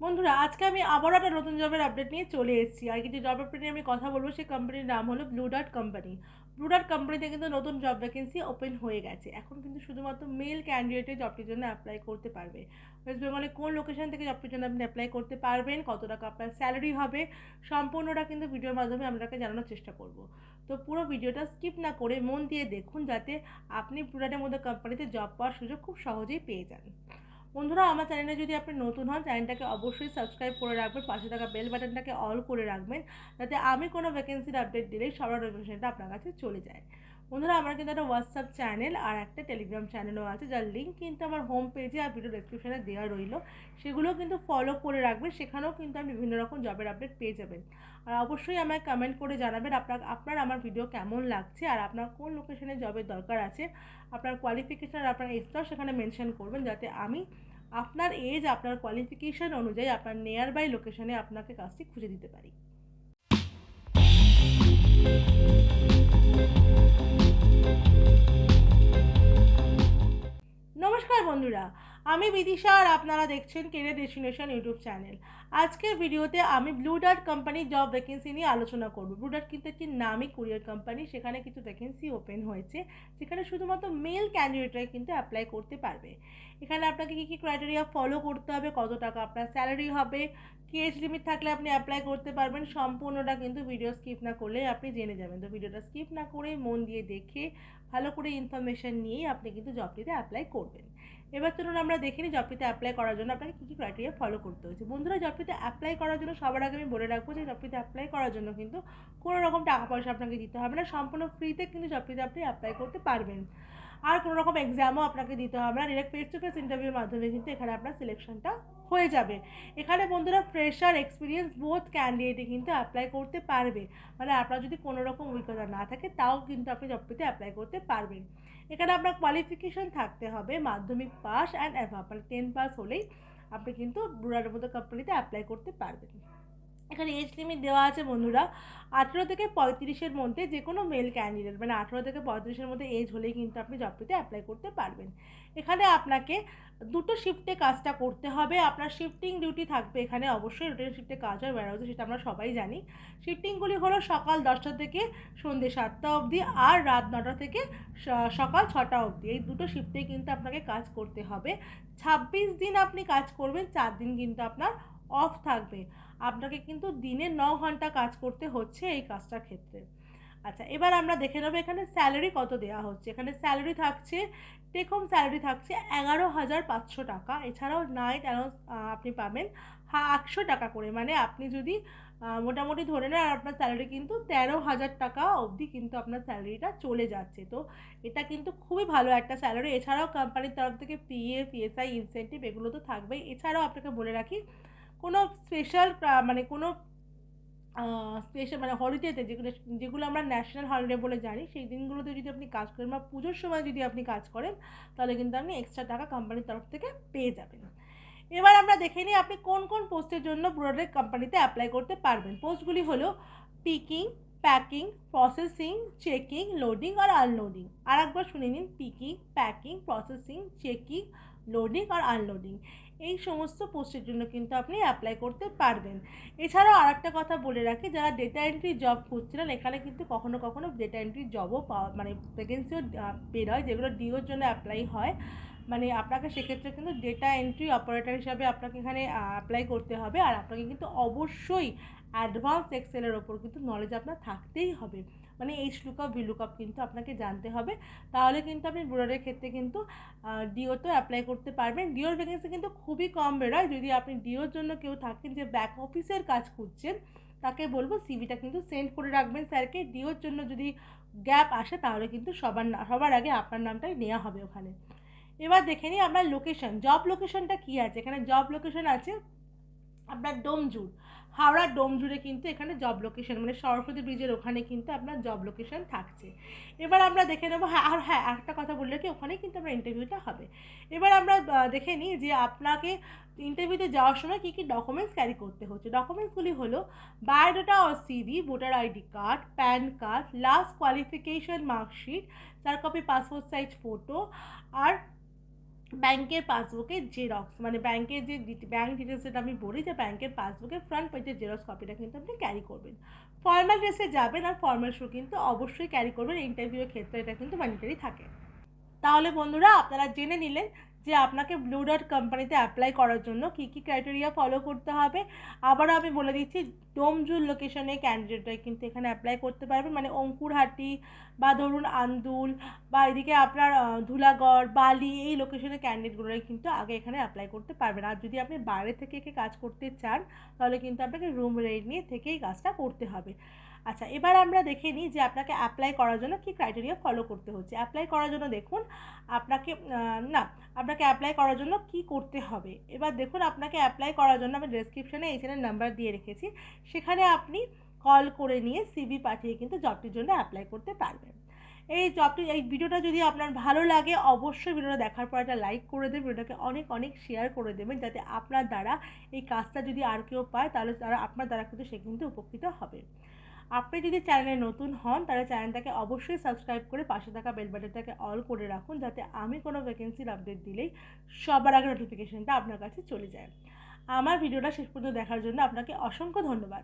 বন্ধুরা, আজকে আমি আবারও একটা নতুন জবের আপডেট নিয়ে চলে এসেছি। আর যে জব আপডেট নিয়ে আমি কথা বলবো সেই কোম্পানির নাম হলো Blue Dart company. Blue Dart কোম্পানিতে কিন্তু নতুন জব ভ্যাকেন্সি ওপেন হয়ে গেছে। এখন কিন্তু শুধুমাত্র মেল ক্যান্ডিডেটের জবটির জন্য অ্যাপ্লাই করতে পারবে। ওয়েস্ট বেঙ্গলে কোন লোকেশন থেকে জবটির জন্য আপনি অ্যাপ্লাই করতে পারবেন, কত টাকা আপনার স্যালারি হবে, সম্পূর্ণটা কিন্তু ভিডিওর মাধ্যমে আপনাকে জানানোর চেষ্টা করব। তো পুরো ভিডিওটা স্কিপ না করে মন দিয়ে দেখুন, যাতে আপনি ব্লু ডার্টের মধ্যে কোম্পানিতে জব পাওয়ার সুযোগ খুব সহজেই পেয়ে যান। বন্ধুরা, আমার চ্যানেলে যদি আপনি নতুন হন, চ্যানেলটাকে অবশ্যই সাবস্ক্রাইব করে রাখবেন, পাশে থাকা বেল বাটনটাকে অল করে রাখবেন, যাতে আমি কোনো ভ্যাকেন্সির আপডেট দিলেই সবার নোটিফিকেশনটা আপনার কাছে চলে যায়। বন্ধুরা, আমার কিন্তু একটা হোয়াটসঅ্যাপ চ্যানেল আর একটা টেলিগ্রাম চ্যানেলও আছে, যার লিঙ্ক কিন্তু আমার হোম পেজে আর ভিডিও ডেসক্রিপশনে দেওয়া রইল। সেগুলো কিন্তু ফলো করে রাখবেন, সেখানেও কিন্তু আপনি বিভিন্ন রকম জবের আপডেট পেয়ে যাবেন। আর অবশ্যই আমায় কমেন্ট করে জানাবেন আপনার আমার ভিডিও কেমন লাগছে, আর আপনার কোন লোকেশনে জবের দরকার আছে, আপনার কোয়ালিফিকেশান আর আপনার এজটাও সেখানে মেনশন করবেন, যাতে আমি আপনার এজ, আপনার কোয়ালিফিকেশান অনুযায়ী আপনার নিয়ার বাই লোকেশনে আপনাকে কাজটি খুঁজে দিতে পারি। নমস্কার বন্ধুরা, আমি বিদিশা আর আপনারা দেখছেন কেরিয়ার ডেস্টিনেশন ইউটিউব চ্যানেল। আজকের ভিডিওতে আমি ব্লু ডার্ট কোম্পানির জব ভ্যাকেন্সি নিয়ে আলোচনা করব। ব্লু ডার্ট কিন্তু একটি নামী কুরিয়ার কোম্পানি, সেখানে কিছু ভ্যাকেন্সি ওপেন হয়েছে, যেখানে শুধুমাত্র মেল ক্যান্ডিডেটরাই কিন্তু অ্যাপ্লাই করতে পারবে। এখানে আপনাকে কী কী ক্রাইটেরিয়া ফলো করতে হবে, কত টাকা আপনার স্যালারি হবে, কি এজ লিমিট থাকলে আপনি অ্যাপ্লাই করতে পারবেন, সম্পূর্ণটা কিন্তু ভিডিও স্কিপ না করলে আপনি জেনে যাবেন। তো ভিডিওটা স্কিপ না করে মন দিয়ে দেখে ভালো করে ইনফরমেশান নিয়েই আপনি কিন্তু জবটিতে অ্যাপ্লাই করবেন। এবার চলুন আমরা দেখে নিই জবটিতে অ্যাপ্লাই করার জন্য আপনাকে কী কী ক্রাইটেরিয়া ফলো করতে হচ্ছে। বন্ধুরা, জবটিতে অ্যাপ্লাই করার জন্য সবার আগে আমি বলে রাখবো যে জবটিতে অ্যাপ্লাই করার জন্য কিন্তু কোনো রকম টাকা পয়সা আপনাকে দিতে হবে না, সম্পূর্ণ ফ্রিতে কিন্তু জবটিতে আপনি অ্যাপ্লাই করতে পারবেন। আর কোনো রকম এক্সামও আপনাকে দিতে হবে না, ডিরেক্ট ফেস টু ফেস ইন্টারভিউর মাধ্যমে কিন্তু এখানে আপনার সিলেকশনটা হয়ে যাবে। এখানে বন্ধুরা ফ্রেশার এক্সপিরিয়েন্স বোথ ক্যান্ডিডেটই কিন্তু অ্যাপ্লাই করতে পারবে। মানে আপনার যদি কোনো রকম অভিজ্ঞতা না থাকে, তাও কিন্তু আপনি জবটিতে অ্যাপ্লাই করতে পারবেন। এখানে আপনার কোয়ালিফিকেশন থাকতে হবে মাধ্যমিক পাস অ্যান্ড অ্যাভাব, মানে 10 পাস হলেই আপনি কিন্তু ব্লুডার্টের মতো কোম্পানিতে অ্যাপ্লাই করতে পারবেন। এখানে এজ লিমিট দেওয়া আছে বন্ধুরা, 18 থেকে 35-এর মধ্যে যে কোনো মেল ক্যান্ডিডেট, মানে 18 থেকে 35-এর মধ্যে এজ হলেই কিন্তু আপনি জবটিতে অ্যাপ্লাই করতে পারবেন। এখানে আপনাকে দুটো শিফটে কাজটা করতে হবে। আপনার শিফটিং ডিউটি থাকবে এখানে, অবশ্যই রুটিন শিফটে কাজ হয় ওয়্যারহাউসে, সেটা আমরা সবাই জানি। শিফটিংগুলি হলো সকাল 10টা থেকে সন্ধ্যে 7টা অবধি, আর রাত 9টা থেকে সকাল 6টা অবধি। এই দুটো শিফটেই কিন্তু আপনাকে কাজ করতে হবে। 26 দিন আপনি কাজ করবেন, 4 দিন কিন্তু আপনার অফ থাকবে। আপনাকে কিন্তু দিনে 9 ঘন্টা কাজ করতে হচ্ছে এই কাজটার ক্ষেত্রে। আচ্ছা, এবার আমরা দেখে নেবো এখানে স্যালারি কত দেওয়া হচ্ছে। এখানে স্যালারি থাকছে, টেক হোম স্যালারি থাকছে 11,500 টাকা। এছাড়াও নাইট অ্যালাউন্স আপনি পাবেন 100 টাকা করে। মানে আপনি যদি মোটামুটি ধরে নেন, আর আপনার স্যালারি কিন্তু 13,000 টাকা অবধি কিন্তু আপনার স্যালারিটা চলে যাচ্ছে। তো এটা কিন্তু খুবই ভালো একটা স্যালারি। এছাড়াও কোম্পানির তরফ থেকে পিএফ, ইএসআই, ইনসেন্টিভ এগুলো তো থাকবেই। এছাড়াও আপনাকে বলে রাখি, কোনো স্পেশাল মানে কোনো স্পেশাল মানে হলিডেতে, যেগুলো যেগুলো আমরা ন্যাশনাল হলিডে বলে জানি, সেই দিনগুলোতে যদি আপনি কাজ করেন বা পুজোর সময় যদি আপনি কাজ করেন, তাহলে কিন্তু আপনি এক্সট্রা টাকা কোম্পানির তরফ থেকে পেয়ে যাবেন। এবার আমরা দেখে নিই আপনি কোন কোন পোস্টের জন্য ব্রডার কোম্পানিতে অ্যাপ্লাই করতে পারবেন। পোস্টগুলি হলো picking, packing, processing, checking, loading আর আনলোডিং। আর একবার শুনে নিন, picking, packing, processing, checking, loading আর আনলোডিং। এই সমস্ত পোস্টের জন্য কিন্তু আপনি অ্যাপ্লাই করতে পারবেন। এছাড়াও আরেকটা কথা বলে রাখি, যারা ডেটা এন্ট্রি জব খুঁজছিলেন, এখানে কিন্তু কখনো কখনো ডেটা এন্ট্রি জবও পাওয়া মানে ভ্যাকেন্সিও বের হয়, যেগুলো ডিওর জন্য অ্যাপ্লাই হয়। মানে আপনাকে সেক্ষেত্রে কিন্তু ডেটা এন্ট্রি অপারেটর হিসাবে আপনাকে এখানে অ্যাপ্লাই করতে হবে। আর আপনাকে কিন্তু অবশ্যই অ্যাডভান্স এক্সেলের ওপর কিন্তু নলেজ আপনার থাকতেই হবে। মানে এইচ লুকআপ, ভি লুকআপ কিন্তু আপনাকে জানতে হবে, তাহলে কিন্তু আপনি ব্রোডারের ক্ষেত্রে কিন্তু ডিওতেও অ্যাপ্লাই করতে পারবেন। ডিওর ভ্যাকেন্সি কিন্তু খুবই কম বেরোয়। যদি আপনি ডিওর জন্য কেউ থাকেন যে ব্যাক অফিসের কাজ খুঁজছেন, তাকে বলবো সিভিটা কিন্তু সেন্ড করে রাখবেন স্যারকে। ডিওর জন্য যদি গ্যাপ আসে, তাহলে কিন্তু সবার আগে আপনার নামটাই নেওয়া হবে ওখানে। এবার দেখে নিই আমরা লোকেশন, জব লোকেশনটা কী আছে। এখানে জব লোকেশন আছে আপনার ডোমজুড়, হাওড়ার ডোমজুড়ে কিন্তু এখানে জব লোকেশন, মানে সরস্বতী ব্রিজের ওখানে কিন্তু আপনার জব লোকেশন থাকছে। এবার আমরা দেখে নেবো, হ্যাঁ একটা কথা বললে কি, ওখানেই কিন্তু আপনার ইন্টারভিউটা হবে। এবার আমরা দেখে নিই যে আপনাকে ইন্টারভিউতে যাওয়ার সময় কী কী ডকুমেন্টস ক্যারি করতে হচ্ছে। ডকুমেন্টসগুলি হলো বায়োডাটা ও CV, voter ID card, PAN card, last qualification marksheet, 4 copy passport size photo, আর ব্যাংকের পাসবুকের জেরক্স, মানে ব্যাংকের যে ব্যাংক ডিটেলস, যেটা আমি বলি যে ব্যাংকের পাসবুকের ফ্রন্ট পেজের জেরক্স কপিটা কিন্তু আপনি ক্যারি করবেন। ফর্মাল ড্রেসে যাবেন, আর ফর্মাল শু কিন্তু অবশ্যই ক্যারি করবেন, ইন্টারভিউয়ের ক্ষেত্রে এটা কিন্তু ম্যান্ডেটরি থাকে। তাহলে বন্ধুরা, আপনারা জেনে নিলেন যে আপনাকে ব্লু ডট কোম্পানিতে অ্যাপ্লাই করার জন্য কী কী ক্রাইটেরিয়া ফলো করতে হবে। আবারও আমি বলে দিচ্ছি, ডোমজুল লোকেশনে ক্যান্ডিডেটরা কিন্তু এখানে অ্যাপ্লাই করতে পারবেন, মানে অঙ্কুরহাটি বা ধরুন আন্দুল বা এদিকে আপনার ধুলাগড়, বালি, এই লোকেশনে ক্যান্ডিডেটগুলোই কিন্তু আগে এখানে অ্যাপ্লাই করতে পারবেন। আর যদি আপনি বাইরে থেকে কাজ করতে চান, তাহলে কিন্তু আপনাকে রুম রেন্ট নিয়ে থেকেই কাজটা করতে হবে। আচ্ছা, এবার আমরা দেখে নিই যে আপনাকে অ্যাপ্লাই করার জন্য কী ক্রাইটেরিয়া ফলো করতে হচ্ছে। অ্যাপ্লাই করার জন্য দেখুন আপনাকে আপনাকে অ্যাপ্লাই করার জন্য কি করতে হবে। এবার দেখুন, আপনাকে অ্যাপ্লাই করার জন্য আমি ডেসক্রিপশনে এই চ্যানেল নাম্বার দিয়ে রেখেছি, সেখানে আপনি কল করে নিয়ে সিভি পাঠিয়ে কিন্তু জবটির জন্য অ্যাপ্লাই করতে পারবেন। এই ভিডিওটা যদি আপনার ভালো লাগে, অবশ্যই ভিডিওটা দেখার পর একটা লাইক করে দেবেন, ভিডিওটাকে অনেক অনেক শেয়ার করে দেবেন, যাতে আপনার দ্বারা এই কাজটা যদি আর কেউ পায়, তাহলে তারা আপনার দ্বারা কিন্তু সে কিন্তু উপকৃত হবে। আপনি যদি চ্যানেলে নতুন হন, তাহলে চ্যানেলটাকে অবশ্যই সাবস্ক্রাইব করে পাশে থাকা বেল বাটনটাকে অল করে রাখুন, যাতে আমি কোনো ভ্যাকেন্সির আপডেট দিলেই সবার আগে নোটিফিকেশনটা আপনার কাছে চলে যায়। আমার ভিডিওটা শেষ পর্যন্ত দেখার জন্য আপনাকে অসংখ্য ধন্যবাদ।